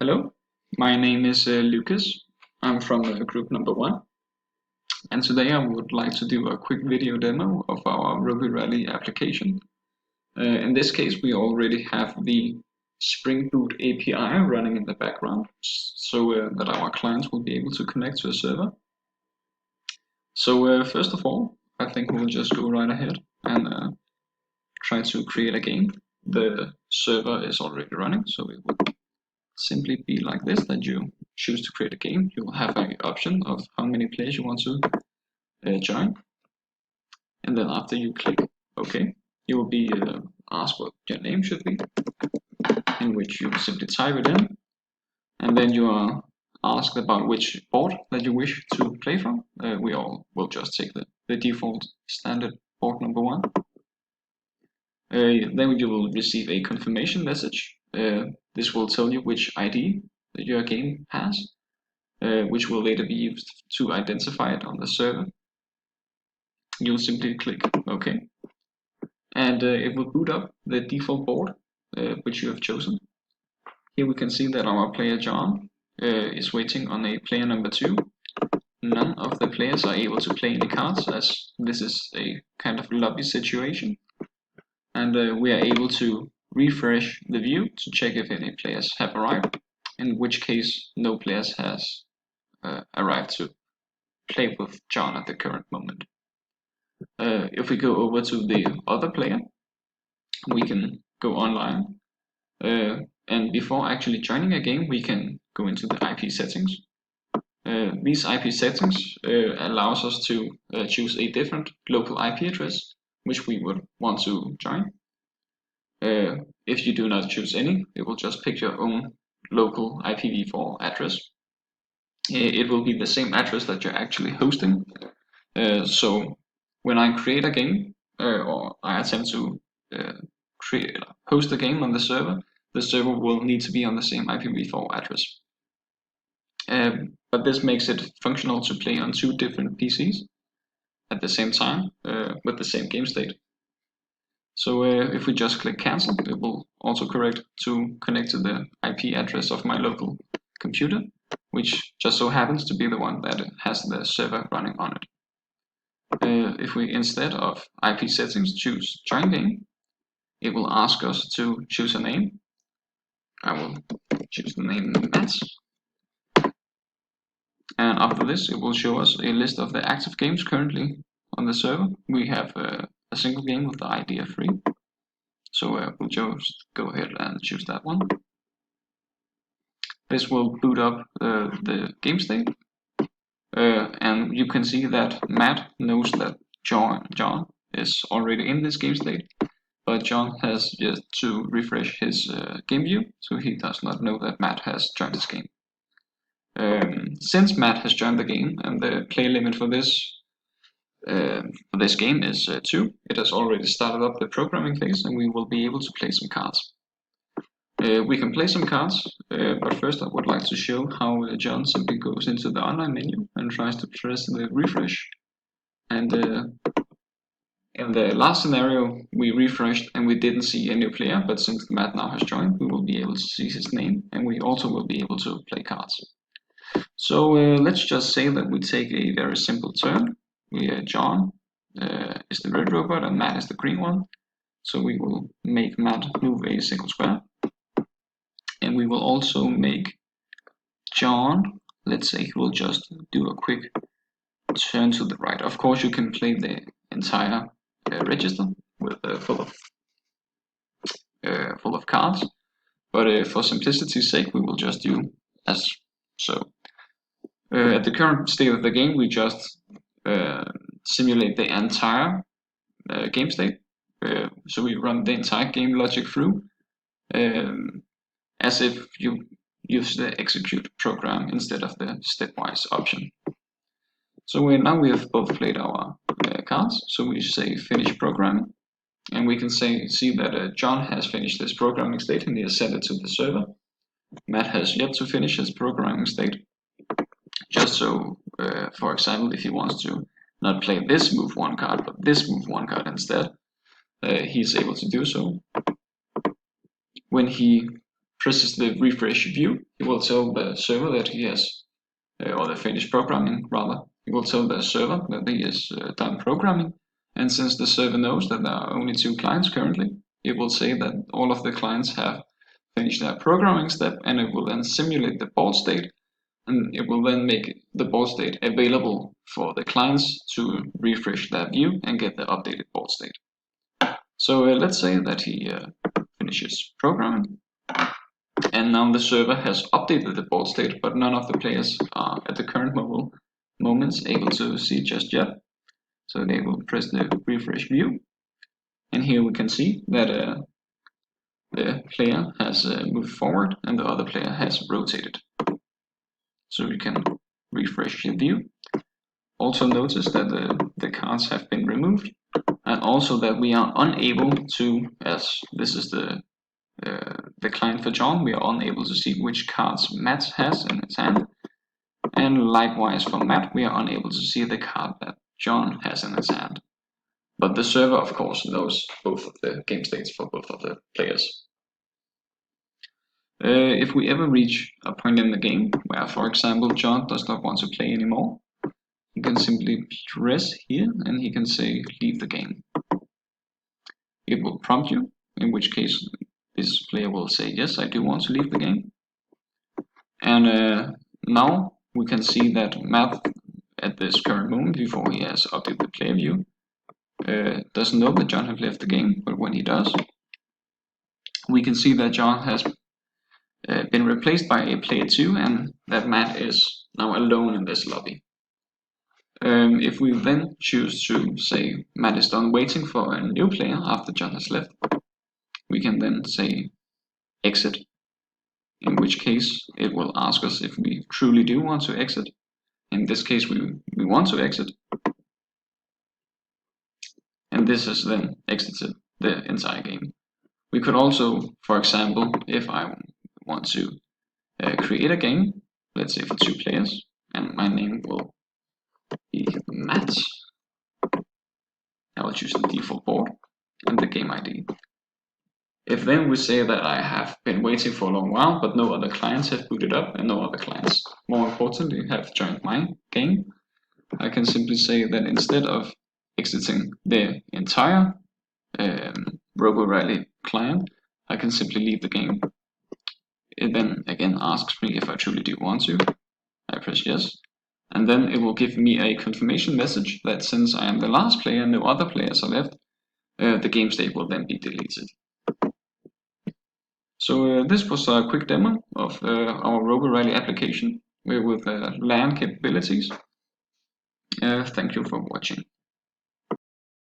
Hello, my name is Lucas. I'm from group number 1, and today I would like to do a quick video demo of our Roborally application. In this case, we already have the Spring Boot API running in the background, so that our clients will be able to connect to a server. So first of all, I think we'll just go right ahead and try to create a game. The server is already running, so it would simply be like this, that you choose to create a game. You will have an option of how many players you want to join, and then after you click OK, you will be asked what your name should be, in which you simply type it in, and then you are asked about which board that you wish to play from. We all will just take the default standard board number 1. Then you will receive a confirmation message. This will tell you which ID that your game has, which will later be used to identify it on the server. You'll simply click OK, and it will boot up the default board which you have chosen. Here we can see that our player John is waiting on a player number 2. None of the players are able to play any cards, as this is a kind of lobby situation. And we are able to refresh the view to check if any players have arrived, in which case no players has arrived to play with John at the current moment. If we go over to the other player, we can go online, and before actually joining a game, we can go into the IP settings. These IP settings allows us to choose a different local IP address which we would want to join. If you do not choose any, it will just pick your own local IPv4 address. It will be the same address that you're actually hosting. So when I create a game, or I attempt to host a game on the server will need to be on the same IPv4 address. But this makes it functional to play on 2 different PCs at the same time with the same game state. So if we just click cancel, it will autocorrect to connect to the IP address of my local computer, which just so happens to be the one that has the server running on it. If we, instead of IP settings, choose join game, it will ask us to choose a name. I will choose the name Matt. And after this, it will show us a list of the active games currently on the server. We have a single game with the ID of 3. So we'll just go ahead and choose that one. This will boot up the game state. And you can see that Matt knows that John is already in this game state, but John has just to refresh his game view, so he does not know that Matt has joined this game. Since Matt has joined the game and the play limit for this game is 2, it has already started up the programming phase, and we will be able to play some cards. We can play some cards, but first I would like to show how John simply goes into the online menu and tries to press the refresh. And in the last scenario, we refreshed and we didn't see any player, but since Matt now has joined, we will be able to see his name, and we also will be able to play cards. So let's just say that we take a very simple turn. John is the red robot and Matt is the green one. So we will make Matt move a single square. And we will also make John, let's say he will just do a quick turn to the right. Of course, you can play the entire register with full of cards, but for simplicity's sake, we will just do as so. At the current state of the game, we just simulate the entire game state. So we run the entire game logic through as if you use the execute program instead of the stepwise option. So now we have both played our cards, so we say finish programming, and we can see that John has finished his programming state and he has sent it to the server. Matt has yet to finish his programming state. Just so, for example, if he wants to not play this move 1 card, but this move 1 card instead, he's able to do so. When he presses the refresh view, he will tell the server that he has, or the finished programming rather, he will tell the server that he is done programming. And since the server knows that there are only 2 clients currently, it will say that all of the clients have finished their programming step, and it will then simulate the baud state, and it will then make the baud state available for the clients to refresh their view and get the updated baud state. So let's say that he finishes programming, and now the server has updated the baud state, but none of the players are at the current moments able to see just yet. So they will press the refresh view, and here we can see that the player has moved forward and the other player has rotated. So we can refresh the view. Also notice that the cards have been removed, and also that we are unable to, as this is the client for John, we are unable to see which cards Matt has in his hand, and likewise for Matt, we are unable to see the card that John has in his hand. But the server, of course, knows both of the game states for both of the players. If we ever reach a point in the game where, for example, John does not want to play anymore, he can simply press here and he can say leave the game. It will prompt you, in which case this player will say yes, I do want to leave the game. And now we can see that Matt at this current moment, before he has updated the player view, doesn't know that John has left the game, but when he does, we can see that John has been replaced by a player 2 and that Matt is now alone in this lobby. If we then choose to say Matt is done waiting for a new player after John has left, we can then say exit, in which case it will ask us if we truly do want to exit. In this case we want to exit, and this has then exited the entire game. We could also, for example, if I want to create a game, let's say for 2 players, and my name will be Matt, I will choose the default board and the game ID. If then we say that I have been waiting for a long while, but no other clients have booted up and no other clients, more importantly, have joined my game, I can simply say that instead of exiting the entire Roborally client, I can simply leave the game. It then again asks me if I truly do want to. I press yes, and then it will give me a confirmation message that since I am the last player and no other players are left, the game state will then be deleted. So this was a quick demo of our Roborally application with LAN capabilities. Thank you for watching.